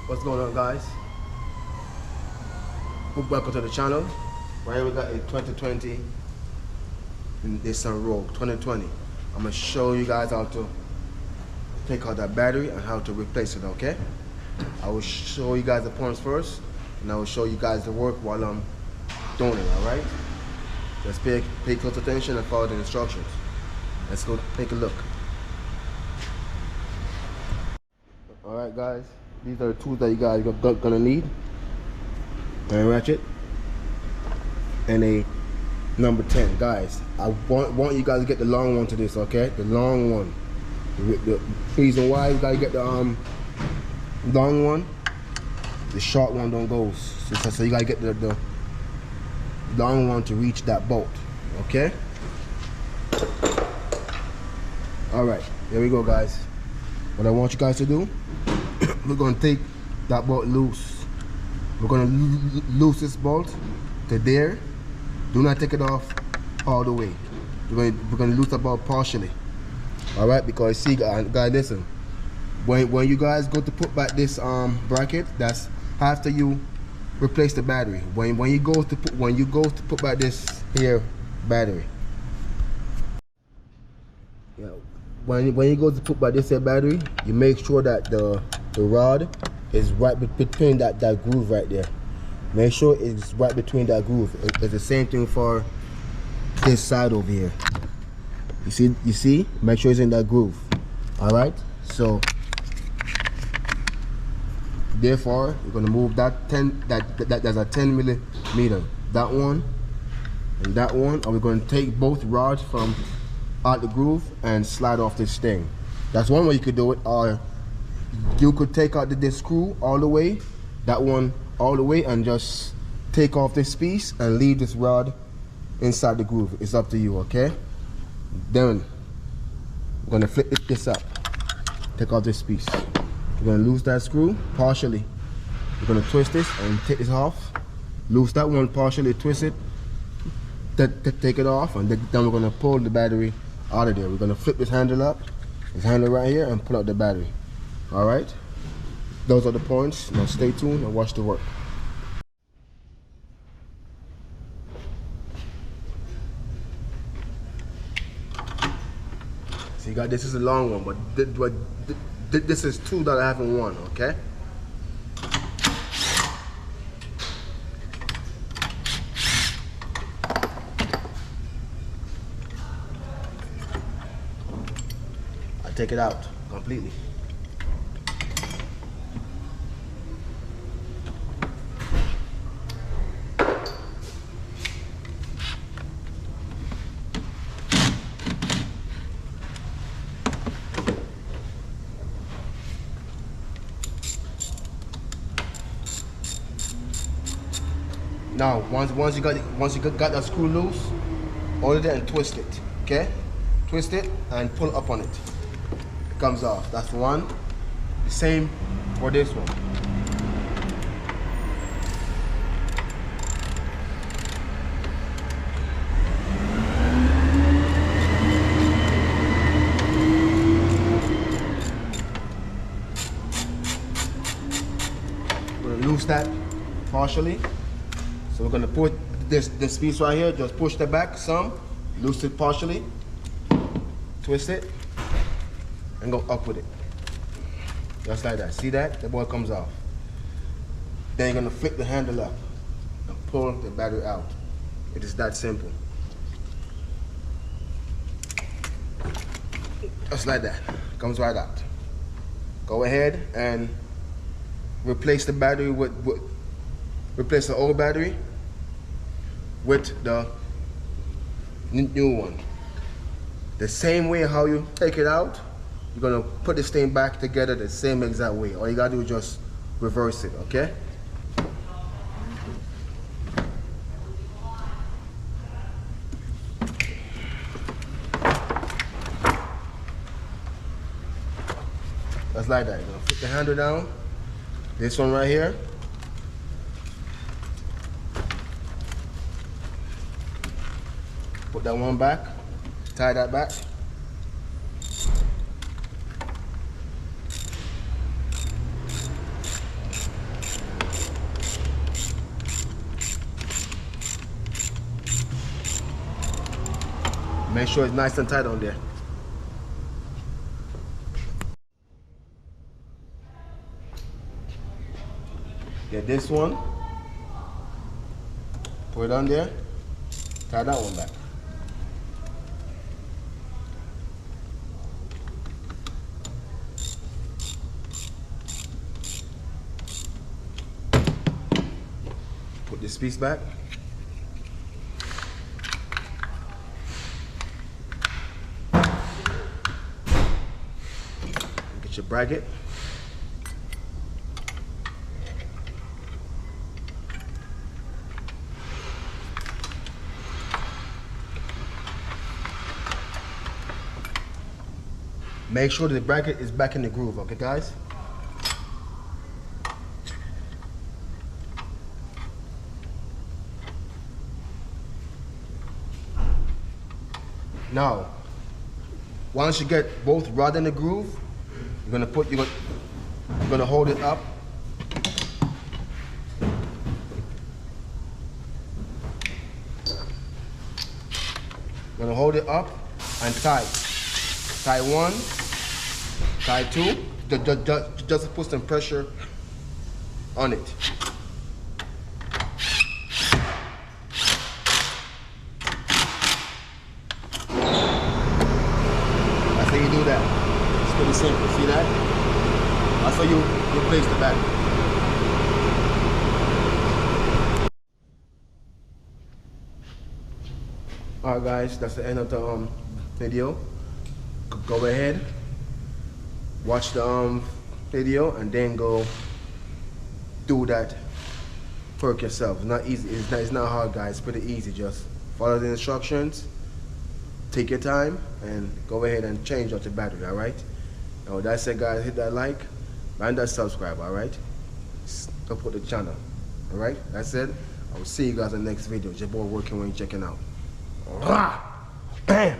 What's going on, guys? Welcome to the channel. Right here we got a 2020 Nisan Rogue 2020. I'm gonna show you guys how to take out that battery and how to replace it. Okay, I will show you guys the points first, and I will show you guys the work while I'm doing it. All right, just pay close attention and follow the instructions. Let's go take a look. All right, guys, these are the tools that you guys gonna need: a ratchet and a number 10. Guys, I want you guys to get the long one to this. Okay, the long one. The reason why you gotta get the long one, the short one don't go. So you gotta get the long one to reach that bolt. Okay. All right, here we go, guys. What I want you guys to do, we're gonna take that bolt loose. We're gonna loose this bolt to there. Do not take it off all the way. We're gonna loose the bolt partially. All right, because see, guys, listen. When you guys go to put back this bracket, that's after you replace the battery. When you go to put back this here battery. Yeah. When you go to put back this here battery, you make sure that the rod is right between that groove right there. Make sure it's right between that groove. It's the same thing for this side over here. You see? Make sure it's in that groove. All right. So therefore, we're gonna move that 10. That's a 10 millimeter. That one and that one. And we're gonna take both rods from out the groove and slide off this thing. That's one way you could do it. Or you could take out this screw all the way, that one all the way, and just take off this piece and leave this rod inside the groove. It's up to you. Okay. Then we're gonna flip this up. Take off this piece. We're gonna lose that screw partially. We're gonna twist this and take this off. Loose that one partially, twist it, take it off, and then we're gonna pull the battery out of there. We're gonna flip this handle up, this handle right here, and pull out the battery. All right. Those are the points. Now stay tuned and watch the work. So you got, this is a long one, but this is two that I haven't won. Okay. I take it out completely. Now, once you got that screw loose, hold it and twist it. Okay, twist it and pull up on it. It comes off. That's one. The same for this one. We're gonna loose that partially. So we're gonna put this piece right here, just push the back some, loose it partially, twist it, and go up with it. Just like that. See that? The boy comes off. Then you're gonna flip the handle up and pull the battery out. It is that simple. Just like that. Comes right out. Go ahead and replace the battery replace the old battery with the new one. The same way how you take it out, you're gonna put this thing back together the same exact way. All you gotta do is just reverse it. Okay. Just like that. You're gonna flip the handle down. This one right here. Put that one back, tie that back. Make sure it's nice and tight on there. Get this one, put it on there, tie that one back. Put this piece back. Get your bracket. Make sure the bracket is back in the groove, okay guys? Now, once you get both rod in the groove, you're gonna hold it up. You're gonna hold it up and tie. Tie one, tie two, just put some pressure on it. That's how you do that. It's pretty simple, see that? That's how you place the battery. Alright guys, that's the end of the video. Go ahead, watch the video, and then go do that work yourself. It's not easy. It's not hard, guys. It's pretty easy. Just follow the instructions, take your time, and go ahead and change out the battery. All right. Now with that said, guys, hit that like and that subscribe. All right. Support the channel. All right. That's it. I will see you guys in the next video. It's your boy Working when you're checking out. Bam.